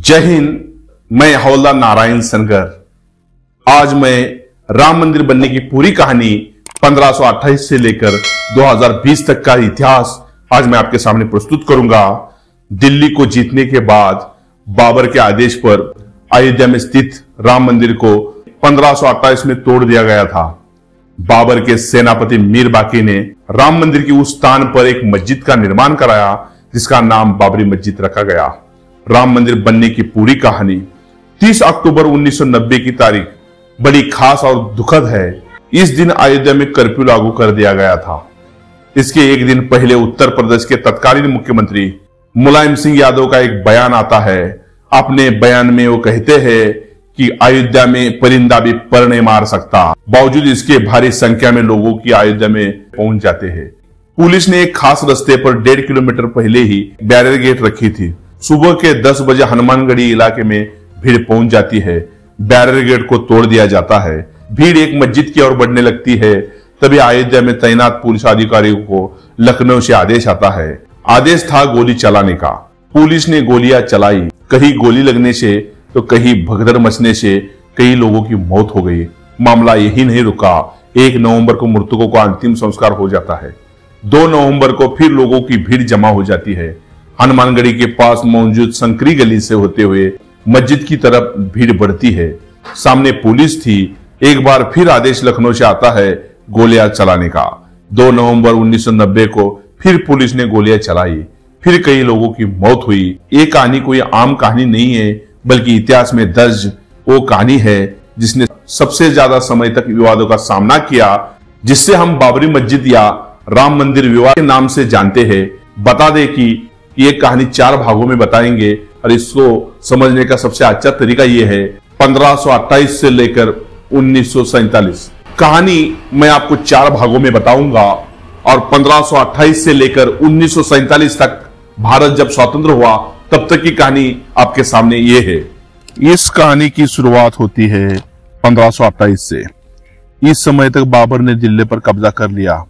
जय हिंद। मैं हवलदार नारायण सनगर। आज मैं राम मंदिर बनने की पूरी कहानी 1528 से लेकर 2020 तक का इतिहास आज मैं आपके सामने प्रस्तुत करूंगा। दिल्ली को जीतने के बाद बाबर के आदेश पर अयोध्या में स्थित राम मंदिर को 1528 में तोड़ दिया गया था। बाबर के सेनापति मीर बाकी ने राम मंदिर की उस स्थान पर एक मस्जिद का निर्माण कराया जिसका नाम बाबरी मस्जिद रखा गया। राम मंदिर बनने की पूरी कहानी 30 अक्टूबर 1990 की तारीख बड़ी खास और दुखद है। इस दिन अयोध्या में कर्फ्यू लागू कर दिया गया था। इसके एक दिन पहले उत्तर प्रदेश के तत्कालीन मुख्यमंत्री मुलायम सिंह यादव का एक बयान आता है। अपने बयान में वो कहते हैं कि अयोध्या में परिंदा भी पर नहीं मार सकता। बावजूद इसके भारी संख्या में लोगों की अयोध्या में पहुंच जाते हैं। पुलिस ने एक खास रास्ते पर 1.5 किलोमीटर पहले ही बैरियर गेट रखी थी। सुबह के 10 बजे हनुमानगढ़ी इलाके में भीड़ पहुंच जाती है। बैरियर गेट को तोड़ दिया जाता है। भीड़ एक मस्जिद की ओर बढ़ने लगती है। तभी अयोध्या में तैनात पुलिस अधिकारियों को लखनऊ से आदेश आता है। आदेश था गोली चलाने का। पुलिस ने गोलियां चलाई। कहीं गोली लगने से तो कहीं भगदड़ मचने से कई लोगों की मौत हो गई। मामला यही नहीं रुका। 1 नवंबर को मृतकों का अंतिम संस्कार हो जाता है। 2 नवंबर को फिर लोगों की भीड़ जमा हो जाती है। हनुमानगढ़ी के पास मौजूद संकरी गली से होते हुए मस्जिद की तरफ भीड़ बढ़ती है। सामने पुलिस थी। एक बार फिर आदेश लखनऊ से आता है गोलियां चलाने का। 2 नवंबर 1990 को फिर पुलिस ने गोलियां चलाई। फिर कई लोगों की मौत हुई। ये कहानी कोई आम कहानी नहीं है, बल्कि इतिहास में दर्ज वो कहानी है जिसने सबसे ज्यादा समय तक विवादों का सामना किया, जिससे हम बाबरी मस्जिद या राम मंदिर विवाद के नाम से जानते हैं। बता दें कि ये कहानी 4 भागों में बताएंगे और इसको समझने का सबसे अच्छा तरीका ये है 1528 से लेकर 1947। कहानी मैं आपको 4 भागों में बताऊंगा और 1528 से लेकर 1947 तक भारत जब स्वतंत्र हुआ तब तक की कहानी आपके सामने ये है। इस कहानी की शुरुआत होती है 1528 से। इस समय तक बाबर ने दिल्ली पर कब्जा कर लिया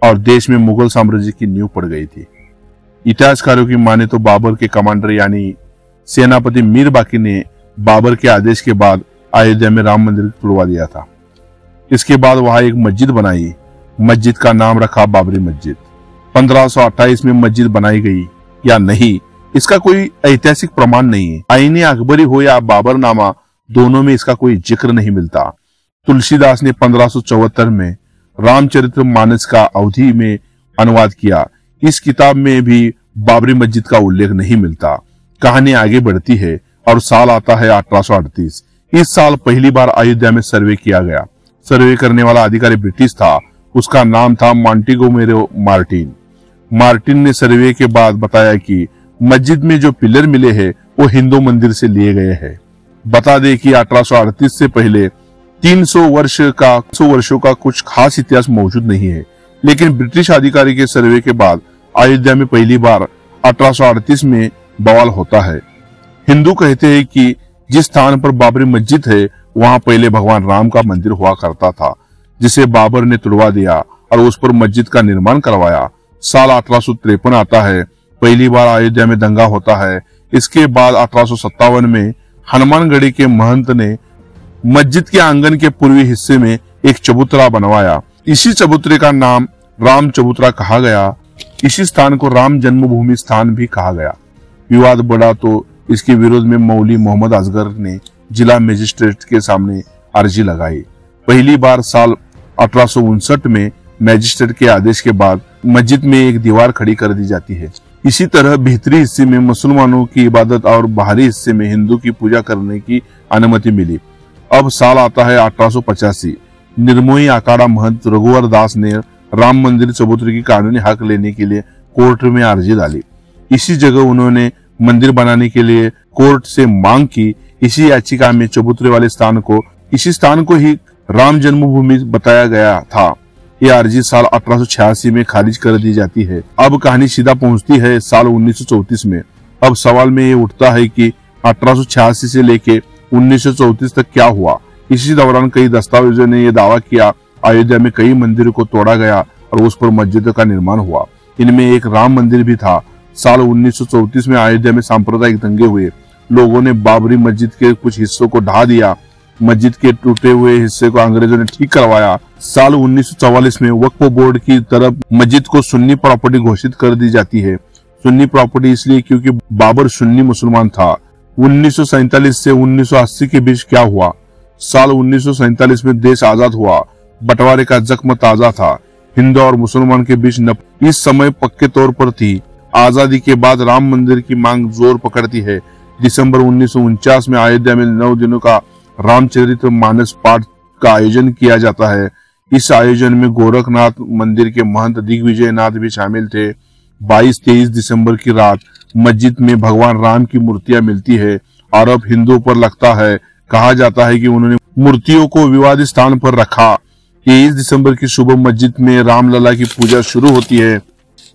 और देश में मुगल साम्राज्य की नींव पड़ गई थी। इतिहासकारों की माने तो बाबर के कमांडर यानी सेनापति मीर बाकी ने बाबर के आदेश के बाद अयोध्या में राम मंदिर तुड़वा दिया था। इसके बाद वहां एक मस्जिद बनाई। मस्जिद का नाम रखा बाबरी मस्जिद। 1528 में मस्जिद बनाई गई या नहीं, इसका कोई ऐतिहासिक प्रमाण नहीं है। आईने अकबरी हो या बाबरनामा, दोनों में इसका कोई जिक्र नहीं मिलता। तुलसीदास ने 1574 में रामचरित्र मानस का अवधि में अनुवाद किया। इस किताब में भी बाबरी मस्जिद का उल्लेख नहीं मिलता। कहानी आगे बढ़ती है और साल आता है 1838। इस साल पहली बार अयोध्या में सर्वे किया गया। सर्वे करने वाला अधिकारी ब्रिटिश था। उसका नाम था मॉन्टेगोमेरो मार्टिन। मार्टिन ने सर्वे के बाद बताया कि मस्जिद में जो पिलर मिले हैं वो हिंदू मंदिर से लिए गए हैं। बता दें कि 1838 से पहले 300 वर्षों का कुछ खास इतिहास मौजूद नहीं है, लेकिन ब्रिटिश अधिकारी के सर्वे के बाद अयोध्या में पहली बार 1838 में बवाल होता है। हिंदू कहते हैं कि जिस स्थान पर बाबरी मस्जिद है वहां पहले भगवान राम का मंदिर हुआ करता था, जिसे बाबर ने तुड़वा दिया और उस पर मस्जिद का निर्माण करवाया। साल 1853 आता है। पहली बार अयोध्या में दंगा होता है। इसके बाद 1857 में हनुमानगढ़ी के महंत ने मस्जिद के आंगन के पूर्वी हिस्से में एक चबूतरा बनवाया। इसी चबूतरे का नाम राम चबूतरा कहा गया। इसी स्थान को राम जन्मभूमि स्थान भी कहा गया। विवाद बढ़ा तो इसके विरोध में मौलवी मोहम्मद असगर ने जिला मजिस्ट्रेट के सामने अर्जी लगाई। पहली बार साल 1859 में मजिस्ट्रेट के आदेश के बाद मस्जिद में एक दीवार खड़ी कर दी जाती है। इसी तरह भीतरी हिस्से में मुसलमानों की इबादत और बाहरी हिस्से में हिंदू की पूजा करने की अनुमति मिली। अब साल आता है 1885। निर्मोही अखाड़ा महंत रघुवर दास ने राम मंदिर चबूतरे की कानूनी हक लेने के लिए कोर्ट में अर्जी डाली। इसी जगह उन्होंने मंदिर बनाने के लिए कोर्ट से मांग की। इसी याचिका में चबूतरे वाले इसी स्थान को ही राम जन्मभूमि बताया गया था। यह अर्जी साल 1886 में खारिज कर दी जाती है। अब कहानी सीधा पहुंचती है साल 1934 में। अब सवाल में ये उठता है कि 1886 से लेके 1934 तक क्या हुआ। इसी दौरान कई दस्तावेजों ने यह दावा किया अयोध्या में कई मंदिरों को तोड़ा गया और उस पर मस्जिदों का निर्माण हुआ। इनमें एक राम मंदिर भी था। साल 1934 में अयोध्या में सांप्रदायिक दंगे हुए लोगों ने बाबरी मस्जिद के कुछ हिस्सों को ढा दिया। मस्जिद के टूटे हुए हिस्से को अंग्रेजों ने ठीक करवाया। साल 1944 में वक्फ बोर्ड की तरफ मस्जिद को सुन्नी प्रॉपर्टी घोषित कर दी जाती है। सुन्नी प्रॉपर्टी इसलिए क्योंकि बाबर सुन्नी मुसलमान था। 1947 से 1980 के बीच क्या हुआ? साल 1947 में देश आजाद हुआ। बंटवारे का जख्म ताजा था। हिंदू और मुसलमान के बीच इस समय पक्के तौर पर थी। आजादी के बाद राम मंदिर की मांग जोर पकड़ती है। दिसंबर 1949 में अयोध्या में 9 दिनों का रामचरित्र मानस पाठ का आयोजन किया जाता है। इस आयोजन में गोरखनाथ मंदिर के महंत दिग्विजय नाथ भी शामिल थे। 22-23 दिसंबर की रात मस्जिद में भगवान राम की मूर्तियां मिलती है। आरोप हिंदुओं पर लगता है। कहा जाता है कि उन्होंने मूर्तियों को विवादित स्थान पर रखा। 23 दिसंबर की सुबह मस्जिद में रामलला की पूजा शुरू होती है।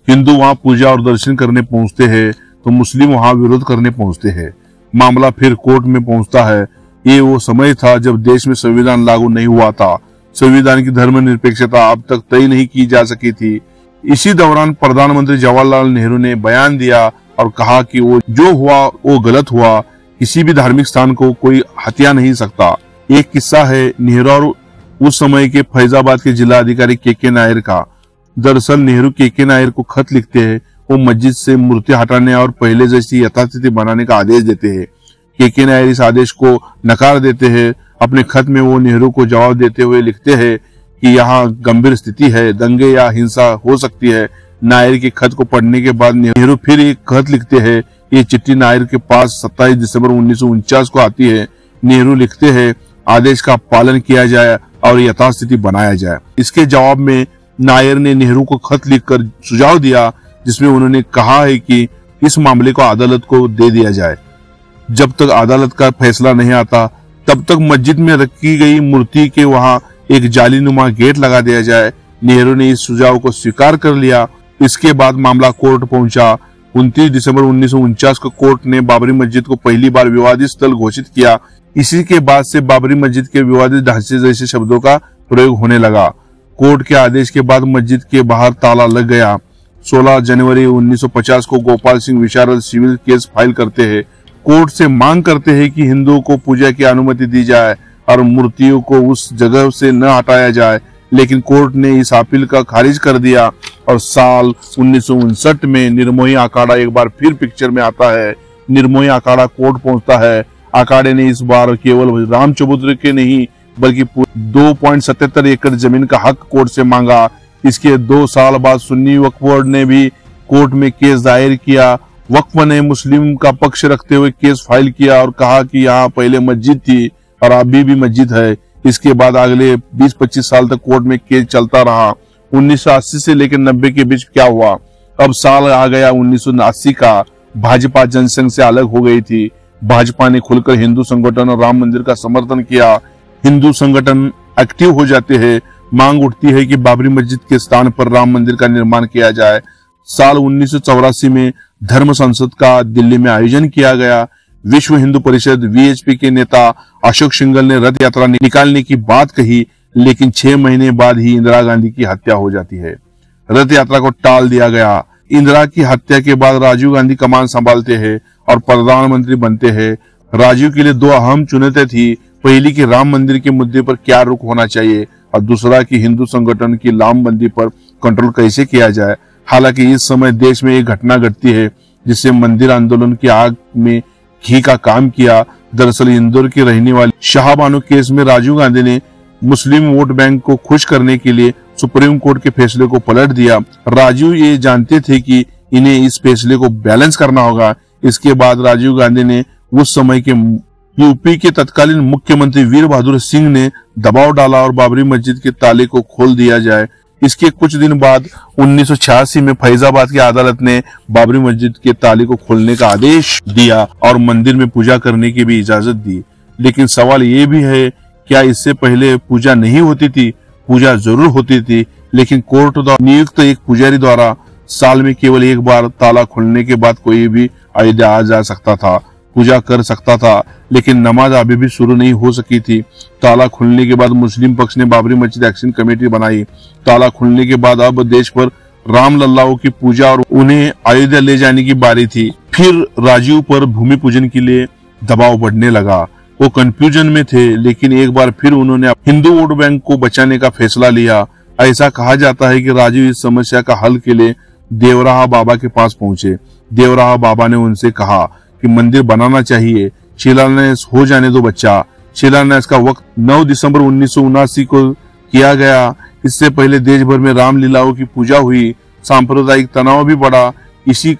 हिंदू वहां पूजा और दर्शन करने पहुंचते हैं तो मुस्लिम वहां विरोध करने पहुंचते हैं। मामला फिर कोर्ट में पहुंचता है। ये वो समय था जब देश में संविधान लागू नहीं हुआ था। संविधान की धर्मनिरपेक्षता अब तक तय नहीं की जा सकी थी। इसी दौरान प्रधानमंत्री जवाहरलाल नेहरू ने बयान दिया और कहा कि वो जो हुआ वो गलत हुआ। किसी भी धार्मिक स्थान को कोई हत्या नहीं सकता। एक किस्सा है नेहरू और उस समय के फैजाबाद के जिला अधिकारी के नायर का। दरअसल नेहरू के नायर को खत लिखते हैं। वो मस्जिद से मूर्ति हटाने और पहले जैसी यथास्थिति बनाने का आदेश देते हैं। के नायर इस आदेश को नकार देते हैं। अपने खत में वो नेहरू को जवाब देते हुए लिखते हैं कि यहाँ गंभीर स्थिति है, दंगे या हिंसा हो सकती है। नायर के खत को पढ़ने के बाद नेहरू फिर एक खत लिखते हैं। ये चिट्ठी नायर के पास 27 दिसंबर 1949 को आती है। नेहरू लिखते हैं आदेश का पालन किया जाए और यथास्थिति बनाया जाए। इसके जवाब में नायर ने नेहरू को खत लिखकर सुझाव दिया जिसमें उन्होंने कहा है कि इस मामले को अदालत को दे दिया जाए। जब तक अदालत का फैसला नहीं आता तब तक मस्जिद में रखी गई मूर्ति के वहां एक जालीनुमा गेट लगा दिया जाए। नेहरू ने इस सुझाव को स्वीकार कर लिया। इसके बाद मामला कोर्ट पहुंचा। 29 दिसंबर 1949 को कोर्ट ने बाबरी मस्जिद को पहली बार विवादित स्थल घोषित किया। इसी के बाद से बाबरी मस्जिद के विवादित ढांचे जैसे शब्दों का प्रयोग होने लगा। कोर्ट के आदेश के बाद मस्जिद के बाहर ताला लग गया। 16 जनवरी 1950 को गोपाल सिंह विशारद सिविल केस फाइल करते हैं। कोर्ट से मांग करते हैं कि हिंदुओं को पूजा की अनुमति दी जाए और मूर्तियों को उस जगह से न हटाया जाए, लेकिन कोर्ट ने इस अपील का खारिज कर दिया और साल 1959 में निर्मोही अखाड़ा एक बार फिर पिक्चर में आता है। निर्मोही अखाड़ा कोर्ट पहुंचता है। अखाड़े ने इस बार केवल राम चबूतरे के नहीं बल्कि 2.77 एकड़ जमीन का हक कोर्ट से मांगा। इसके 2 साल बाद सुन्नी वक्फ बोर्ड ने भी कोर्ट में केस दायर किया। वक्फ ने मुस्लिम का पक्ष रखते हुए केस फाइल किया और कहा कि यहाँ पहले मस्जिद थी और अभी भी मस्जिद है। इसके बाद अगले 20-25 साल तक कोर्ट में केस चलता रहा। 1980 से लेकर 90 के बीच क्या हुआ? अब साल आ गया 1980 का। भाजपा जनसंघ से अलग हो गई थी। भाजपा ने खुलकर हिंदू संगठन और राम मंदिर का समर्थन किया। हिंदू संगठन एक्टिव हो जाते हैं। मांग उठती है कि बाबरी मस्जिद के स्थान पर राम मंदिर का निर्माण किया जाए। साल 1984 में धर्म संसद का दिल्ली में आयोजन किया गया। विश्व हिंदू परिषद वीएचपी के नेता अशोक सिंघल ने रथ यात्रा निकालने की बात कही, लेकिन 6 महीने बाद ही इंदिरा गांधी की हत्या हो जाती है। रथ यात्रा को टाल दिया गया। इंदिरा की हत्या के बाद राजीव गांधी कमान संभालते हैं और प्रधानमंत्री बनते हैं। राजीव के लिए 2 अहम चुनौतियां थी। पहली कि राम मंदिर के मुद्दे पर क्या रुख होना चाहिए और दूसरा कि हिंदू संगठन की लामबंदी पर कंट्रोल कैसे किया जाए। हालांकि इस समय देश में एक घटना घटती है जिससे मंदिर आंदोलन की आग में घी का काम किया। दरअसल इंदौर की रहने वाली शाहबानो केस में राजीव गांधी ने मुस्लिम वोट बैंक को खुश करने के लिए सुप्रीम कोर्ट के फैसले को पलट दिया। राजीव ये जानते थे कि इन्हें इस फैसले को बैलेंस करना होगा। इसके बाद राजीव गांधी ने उस समय के यूपी के तत्कालीन मुख्यमंत्री वीर बहादुर सिंह ने दबाव डाला और बाबरी मस्जिद के ताले को खोल दिया जाए। इसके कुछ दिन बाद 1986 में फैजाबाद की अदालत ने बाबरी मस्जिद के ताले को खोलने का आदेश दिया और मंदिर में पूजा करने की भी इजाजत दी। लेकिन सवाल ये भी है, क्या इससे पहले पूजा नहीं होती थी? पूजा जरूर होती थी, लेकिन कोर्ट द्वारा नियुक्त एक पुजारी द्वारा साल में केवल एक बार ताला खुलने के बाद कोई भी अयोध्या आ जा सकता था, पूजा कर सकता था, लेकिन नमाज अभी भी शुरू नहीं हो सकी थी। ताला खुलने के बाद मुस्लिम पक्ष ने बाबरी मस्जिद एक्शन कमेटी बनाई। ताला खुलने के बाद अब देश पर राम लल्लाओं की पूजा और उन्हें अयोध्या ले जाने की बारी थी। फिर राजीव पर भूमि पूजन के लिए दबाव बढ़ने लगा। वो कंफ्यूजन में थे, लेकिन एक बार फिर उन्होंने हिंदू वोट बैंक को बचाने का फैसला लिया। ऐसा कहा जाता है कि राजू इस समस्या का हल के लिए देवराहा बाबा के पास पहुंचे। देवराहा बाबा ने उनसे कहा कि मंदिर बनाना चाहिए, शिलान्यास हो जाने दो बच्चा। शिलान्यास का वक्त 9 दिसंबर 1979 को किया गया। इससे पहले देश भर में रामलीलाओं की पूजा हुई, सांप्रदायिक तनाव भी बढ़ा। इसी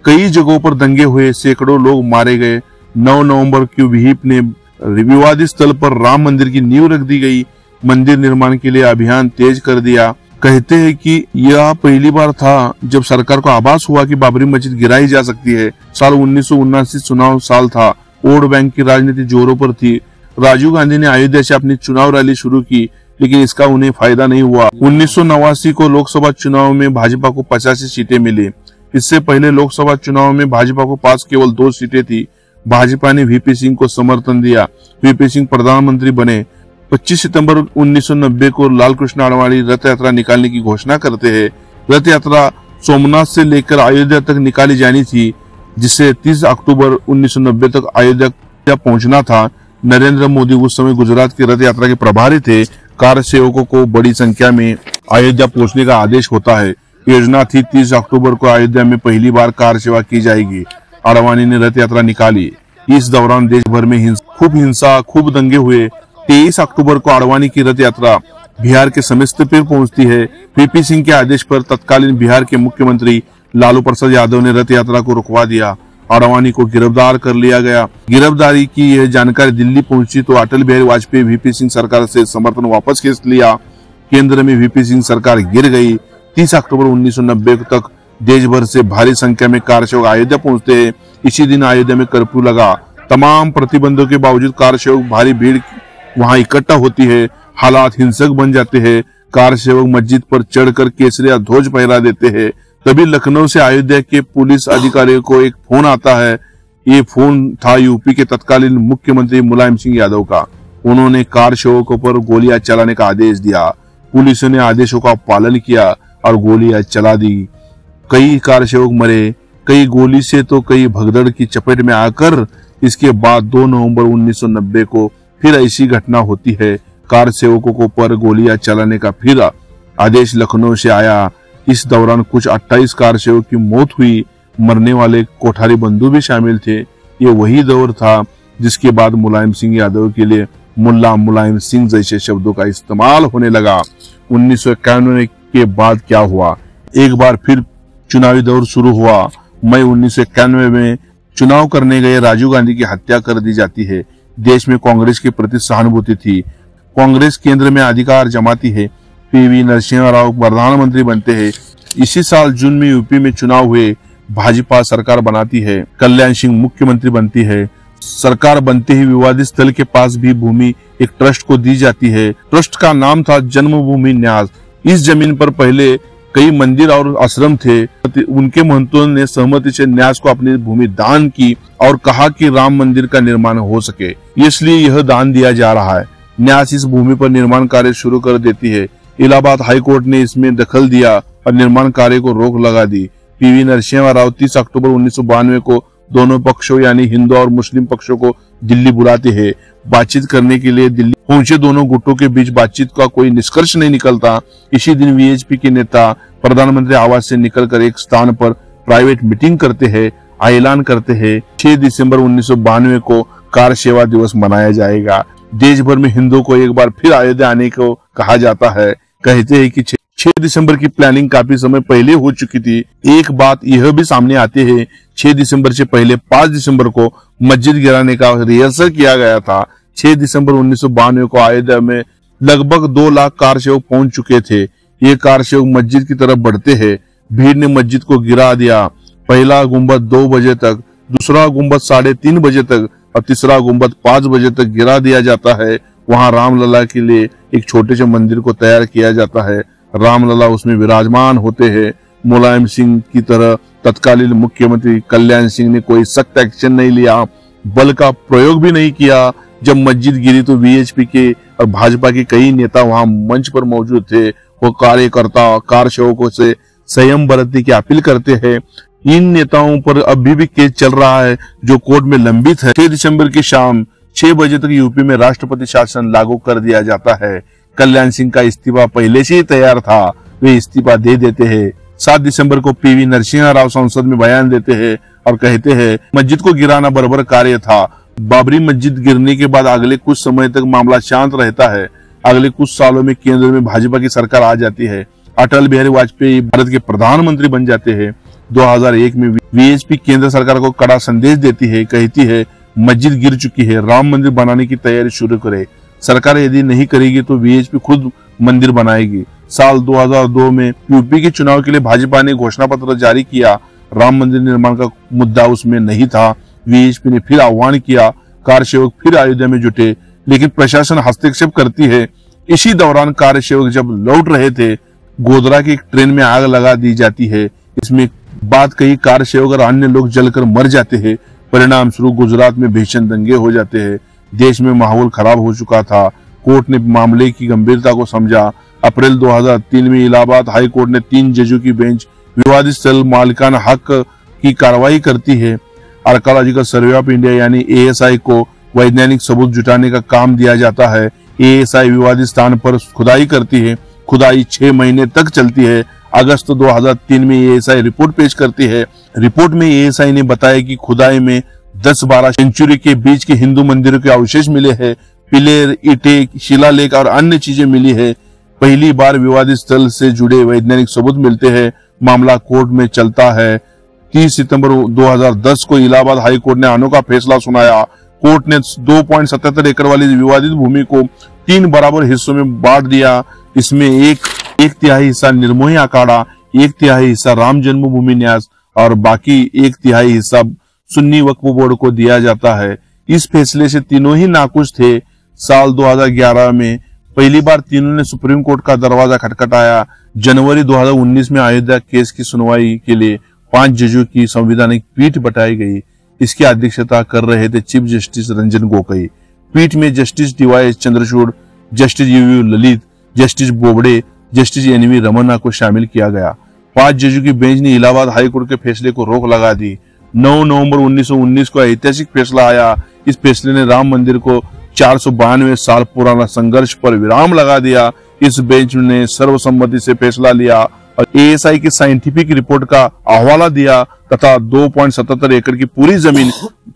कई जगहों पर दंगे हुए, सैकड़ों लोग मारे गए। 9 नवंबर को विहिप ने विवादित स्थल पर राम मंदिर की नींव रख दी गई। मंदिर निर्माण के लिए अभियान तेज कर दिया। कहते हैं कि यह पहली बार था जब सरकार को आभास हुआ कि बाबरी मस्जिद गिराई जा सकती है। साल 1979 चुनाव साल था। वोट बैंक की राजनीति जोरों पर थी। राजीव गांधी ने अयोध्या से अपनी चुनाव रैली शुरू की, लेकिन इसका उन्हें फायदा नहीं हुआ। 1989 को लोकसभा चुनाव में भाजपा को 85 सीटें मिली। इससे पहले लोकसभा चुनाव में भाजपा को पास केवल 2 सीटें थी। भाजपा ने वीपी सिंह को समर्थन दिया। वीपी सिंह प्रधानमंत्री बने। 25 सितंबर 1990 को लालकृष्ण आडवाणी रथ यात्रा निकालने की घोषणा करते हैं। रथ यात्रा सोमनाथ से लेकर अयोध्या तक निकाली जानी थी, जिसे 30 अक्टूबर 1990 तक अयोध्या पहुंचना था। नरेंद्र मोदी उस समय गुजरात की रथ यात्रा के प्रभारी थे। कार सेवकों को बड़ी संख्या में अयोध्या पहुंचने का आदेश होता है। योजना थी 30 अक्टूबर को अयोध्या में पहली बार कार सेवा की जाएगी। आडवाणी ने रथ यात्रा निकाली। इस दौरान देश भर में खूब हिंसा, खूब दंगे हुए। 23 अक्टूबर को आडवाणी की रथ यात्रा बिहार के समस्तीपुर पहुंचती है। वीपी सिंह के आदेश पर तत्कालीन बिहार के मुख्यमंत्री लालू प्रसाद यादव ने रथ यात्रा को रुकवा दिया। आडवाणी को गिरफ्तार कर लिया गया। गिरफ्तारी की यह जानकारी दिल्ली पहुंची तो अटल बिहारी वाजपेयी वीपी सिंह सरकार से समर्थन वापस खींच लिया। केंद्र में वीपी सिंह सरकार गिर गई। 30 अक्टूबर 1990 तक देश भर से भारी संख्या में कार सेवक अयोध्या पहुंचते हैं। इसी दिन अयोध्या में कर्फ्यू लगा। तमाम प्रतिबंधों के बावजूद कार सेवक भारी भीड़ वहां इकट्ठा होती है। हालात हिंसक बन जाते हैं। कार सेवक मस्जिद पर चढ़कर केसरिया ध्वज फहरा देते हैं। तभी लखनऊ से अयोध्या के पुलिस अधिकारियों को एक फोन आता है। ये फोन था यूपी के तत्कालीन मुख्यमंत्री मुलायम सिंह यादव का। उन्होंने कार सेवकों पर गोलियां चलाने का आदेश दिया। पुलिस ने आदेशों का पालन किया और गोलियां चला दी। कई कार सेवक मरे, कई गोली से तो कई भगदड़ की चपेट में आकर। इसके बाद 2 नवंबर 1990 को फिर ऐसी घटना होती है। कार सेवकों को पर गोलियां चलाने का फिर आदेश लखनऊ से आया। इस दौरान कुछ 28 कार सेवक की मौत हुई। मरने वाले कोठारी बंधु भी शामिल थे। ये वही दौर था जिसके बाद मुलायम सिंह यादव के लिए मुल्ला मुलायम सिंह जैसे शब्दों का इस्तेमाल होने लगा। 1991 के बाद क्या हुआ? एक बार फिर चुनावी दौर शुरू हुआ। मई 1991 में चुनाव करने गए राजीव गांधी की हत्या कर दी जाती है। देश में कांग्रेस के प्रति सहानुभूति थी। कांग्रेस केंद्र में अधिकार जमाती है। पीवी नरसिम्हा राव प्रधानमंत्री बनते हैं। इसी साल जून में यूपी में चुनाव हुए। भाजपा सरकार बनाती है। कल्याण सिंह मुख्यमंत्री बनती है। सरकार बनते ही विवादित स्थल के पास भी भूमि एक ट्रस्ट को दी जाती है। ट्रस्ट का नाम था जन्मभूमि न्यास। इस जमीन पर पहले कई मंदिर और आश्रम थे। उनके महंतों ने सहमति से न्यास को अपनी भूमि दान की और कहा कि राम मंदिर का निर्माण हो सके, इसलिए यह दान दिया जा रहा है। न्यास इस भूमि पर निर्माण कार्य शुरू कर देती है। इलाहाबाद हाईकोर्ट ने इसमें दखल दिया और निर्माण कार्य को रोक लगा दी। पीवी नरसिम्हा राव 30 अक्टूबर 1992 को दोनों पक्षों यानी हिंदू और मुस्लिम पक्षों को दिल्ली बुलाते हैं। बातचीत करने के लिए दिल्ली पहुंचे दोनों गुटों के बीच बातचीत का कोई निष्कर्ष नहीं निकलता। इसी दिन वीएचपी के नेता प्रधानमंत्री आवास से निकलकर एक स्थान पर प्राइवेट मीटिंग करते हैं, ऐलान करते हैं 6 दिसंबर 1992 को कार सेवा दिवस मनाया जाएगा। देश भर में हिंदुओं को एक बार फिर अयोध्या आने को कहा जाता है। कहते हैं कि 6 दिसंबर की प्लानिंग काफी समय पहले हो चुकी थी। एक बात यह भी सामने आती है, 6 दिसंबर से पहले 5 दिसंबर को मस्जिद गिराने का रिहर्सल किया गया था। 6 दिसंबर 1992 को अयोध्या में लगभग 2 लाख कार सेवक पहुंच चुके थे। ये कार सेवक मस्जिद की तरफ बढ़ते हैं। भीड़ ने मस्जिद को गिरा दिया। पहला गुंबद 2 बजे तक, दूसरा गुंबद 3:30 बजे तक और तीसरा गुंबद 5 बजे तक गिरा दिया जाता है। वहां रामलला के लिए एक छोटे से मंदिर को तैयार किया जाता है। रामलला उसमें विराजमान होते हैं। मुलायम सिंह की तरह तत्कालीन मुख्यमंत्री कल्याण सिंह ने कोई सख्त एक्शन नहीं लिया, बल का प्रयोग भी नहीं किया। जब मस्जिद गिरी तो वीएचपी के और भाजपा के कई नेता वहां मंच पर मौजूद थे। वो कार्यकर्ता कार सेवकों से संयम बरतने की अपील करते हैं। इन नेताओं पर अभी भी केस चल रहा है जो कोर्ट में लंबित है। 6 दिसंबर की शाम 6 बजे तक यूपी में राष्ट्रपति शासन लागू कर दिया जाता है। कल्याण सिंह का इस्तीफा पहले से ही तैयार था, वे इस्तीफा दे देते हैं। 7 दिसंबर को पीवी नरसिम्हा राव संसद में बयान देते हैं और कहते हैं मस्जिद को गिराना बर्बर कार्य था। बाबरी मस्जिद गिरने के बाद अगले कुछ समय तक मामला शांत रहता है। अगले कुछ सालों में केंद्र में भाजपा की सरकार आ जाती है। अटल बिहारी वाजपेयी भारत के प्रधानमंत्री बन जाते हैं। 2001 में वीएचपी केंद्र सरकार को कड़ा संदेश देती है, कहती है मस्जिद गिर चुकी है, राम मंदिर बनाने की तैयारी शुरू करे। सरकार यदि नहीं करेगी तो वीएचपी खुद मंदिर बनाएगी। साल 2002 में यूपी के चुनाव के लिए भाजपा ने घोषणा पत्र जारी किया। राम मंदिर निर्माण का मुद्दा उसमें नहीं था। वीएचपी ने फिर आह्वान किया, कार्यसेवक फिर अयोध्या में जुटे, लेकिन प्रशासन हस्तक्षेप करती है। इसी दौरान कार्यसेवक जब लौट रहे थे, गोधरा की एक ट्रेन में आग लगा दी जाती है। इसमें बाद कई कार्यसेवक और अन्य लोग जलकर मर जाते हैं। परिणाम स्वरूप गुजरात में भीषण दंगे हो जाते हैं। देश में माहौल खराब हो चुका था। कोर्ट ने मामले की गंभीरता को समझा। अप्रैल 2003 में इलाहाबाद हाई कोर्ट ने 3 जजों की बेंच विवादित स्थल मालिकाना हक की कार्रवाई करती है। आर्कियोलॉजिकल सर्वे ऑफ इंडिया यानी एएसआई को वैज्ञानिक सबूत जुटाने का काम दिया जाता है। एएसआई विवादित स्थान पर खुदाई करती है। खुदाई 6 महीने तक चलती है। अगस्त 2003 में एएसआई रिपोर्ट पेश करती है। रिपोर्ट में एएसआई ने बताया कि खुदाई में 10-12 सेंचुरी के बीच के हिंदू मंदिरों के अवशेष मिले हैं। पिलर, ईंटें, शिलालेख और अन्य चीजें मिली है। पहली बार विवादित स्थल से जुड़े वैज्ञानिक सबूत मिलते हैं। मामला कोर्ट में चलता है। 30 सितंबर 2010 को इलाहाबाद हाई कोर्ट ने अनोखा फैसला सुनाया। कोर्ट ने 2.77 एकड़ वाली विवादित भूमि को 3 बराबर हिस्सों में बांट दिया। इसमें एक तिहाई हिस्सा निर्मोही अखाड़ा, 1/3 हिस्सा राम जन्मभूमि न्यास और बाकी 1/3 हिस्सा सुन्नी वक्फ बोर्ड को दिया जाता है। इस फैसले से तीनों ही नाखुश थे। साल 2011 में पहली बार तीनों ने सुप्रीम कोर्ट का दरवाजा खटखटाया। जनवरी 2019 में अयोध्या केस की सुनवाई के लिए 5 जजों की संवैधानिक पीठ बैठाई गई। इसकी अध्यक्षता कर रहे थे चीफ जस्टिस रंजन गोगोई। पीठ में justice DY Chandrachud, justice UU Lalit, justice Bobde, justice NV Ramana को शामिल किया गया। 5 जजों की बेंच ने इलाहाबाद हाईकोर्ट के फैसले को रोक लगा दी। 9 नवंबर 1919 को ऐतिहासिक फैसला आया। इस फैसले ने राम मंदिर को 492 साल पुराना संघर्ष पर विराम लगा दिया। इस बेंच ने सर्वसम्मति से फैसला लिया और एएसआई की साइंटिफिक रिपोर्ट का हवाला दिया तथा 2.77 एकड़ की पूरी जमीन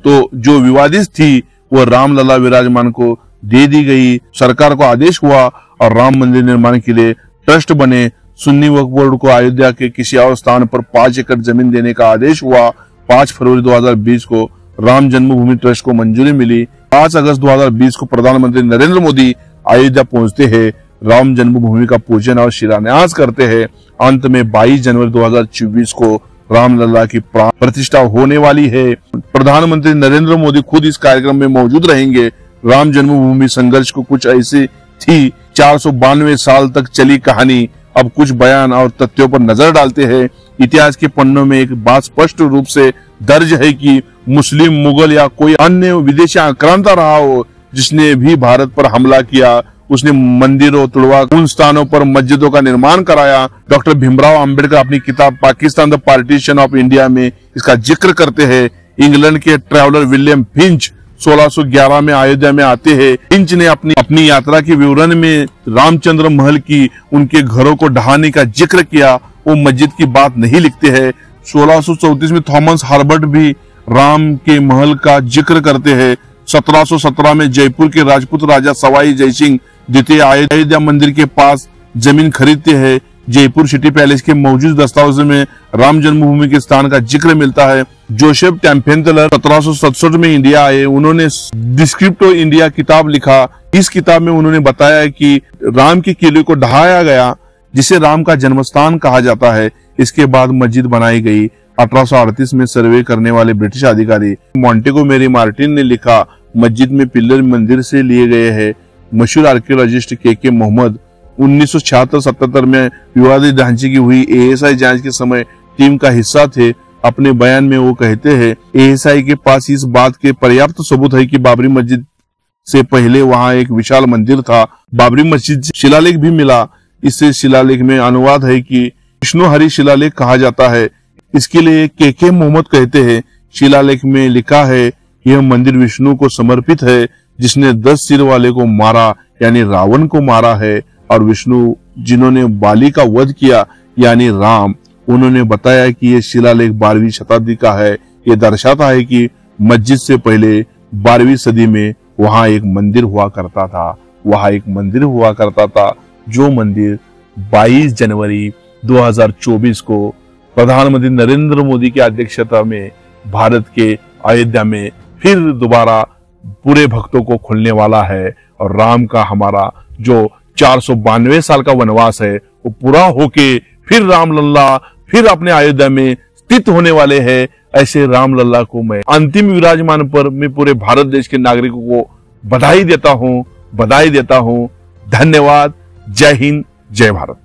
तो जो विवादित थी वो रामलला विराजमान को दे दी गई। सरकार को आदेश हुआ और राम मंदिर निर्माण के लिए ट्रस्ट बने। सुन्नी वक्फ बोर्ड को अयोध्या के किसी और स्थान पर 5 एकड़ जमीन देने का आदेश हुआ। 5 फरवरी 2020 को राम जन्मभूमि ट्रस्ट को मंजूरी मिली। 5 अगस्त 2020 को प्रधानमंत्री नरेंद्र मोदी अयोध्या पहुंचते हैं, राम जन्मभूमि का पूजन और शिलान्यास करते हैं। अंत में 22 जनवरी 2024 को रामलला की प्राण प्रतिष्ठा होने वाली है। प्रधानमंत्री नरेंद्र मोदी खुद इस कार्यक्रम में मौजूद रहेंगे। राम जन्मभूमि संघर्ष को कुछ ऐसी थी। 492 साल तक चली कहानी अब कुछ बयान और तथ्यों पर नजर डालते हैं। इतिहास के पन्नों में एक बात स्पष्ट रूप से दर्ज है कि मुस्लिम, मुगल या कोई अन्य विदेशी आक्रांता रहा हो जिसने भी भारत पर हमला किया, उसने मंदिरों तुड़वा उन स्थानों पर मस्जिदों का निर्माण कराया। डॉक्टर भीमराव अंबेडकर अपनी किताब Pakistan the partition of India में इसका जिक्र करते हैं। इंग्लैंड के ट्रैवलर विलियम फिंच 1611 में अयोध्या में आते हैं। फिंच ने अपनी यात्रा के विवरण में रामचंद्र महल की उनके घरों को ढहाने का जिक्र किया। वो मस्जिद की बात नहीं लिखते हैं। 1634 में थॉमस हार्बर्ट भी राम के महल का जिक्र करते हैं। 1717 में जयपुर के राजपूत राजा सवाई जयसिंह द्वितीय अयोध्या मंदिर के पास जमीन खरीदते हैं। जयपुर सिटी पैलेस के मौजूद दस्तावेज में राम जन्मभूमि के स्थान का जिक्र मिलता है। जोसेफ टेम्पेंटलर 1767 में इंडिया आए। उन्होंने डिस्क्रिप्ट ऑफ इंडिया किताब लिखा। इस किताब में उन्होंने बताया कि राम के किले को ढहाया गया जिसे राम का जन्मस्थान कहा जाता है। इसके बाद मस्जिद बनाई गई। 1838 में सर्वे करने वाले ब्रिटिश अधिकारी मॉन्टेगोमेरी मार्टिन ने लिखा, मस्जिद में पिलर मंदिर से लिए गए हैं। मशहूर आर्कियोलॉजिस्ट के मोहम्मद 1976-77 में विवादित ढांचे की हुई एएसआई जांच के समय टीम का हिस्सा थे। अपने बयान में वो कहते हैं, एएसआई के पास इस बात के पर्याप्त सबूत है कि बाबरी मस्जिद से पहले वहां एक विशाल मंदिर था। बाबरी मस्जिद शिलालेख भी मिला। इससे शिलालेख में अनुवाद है कि विष्णुहरि शिलालेख कहा जाता है। इसके लिए के मोहम्मद कहते हैं, शिलालेख में लिखा है, यह मंदिर विष्णु को समर्पित है, जिसने 10 सिर वाले को मारा यानी रावण को मारा है, और विष्णु जिन्होंने बाली का वध किया यानी राम, उन्होंने बताया कि यह शिलालेख 12वीं शताब्दी का है। यह दर्शाता है कि मस्जिद से पहले 12वीं सदी में वहां एक मंदिर हुआ करता था। जो मंदिर 22 जनवरी 2024 को प्रधानमंत्री नरेंद्र मोदी की अध्यक्षता में भारत के अयोध्या में फिर दोबारा पूरे भक्तों को खुलने वाला है, और राम का हमारा जो 492 साल का वनवास है वो पूरा होके फिर रामलल्ला फिर अपने अयोध्या में स्थित होने वाले हैं। ऐसे रामलल्ला को मैं अंतिम विराजमान पर मैं पूरे भारत देश के नागरिकों को बधाई देता हूं। धन्यवाद। जय हिंद, जय भारत।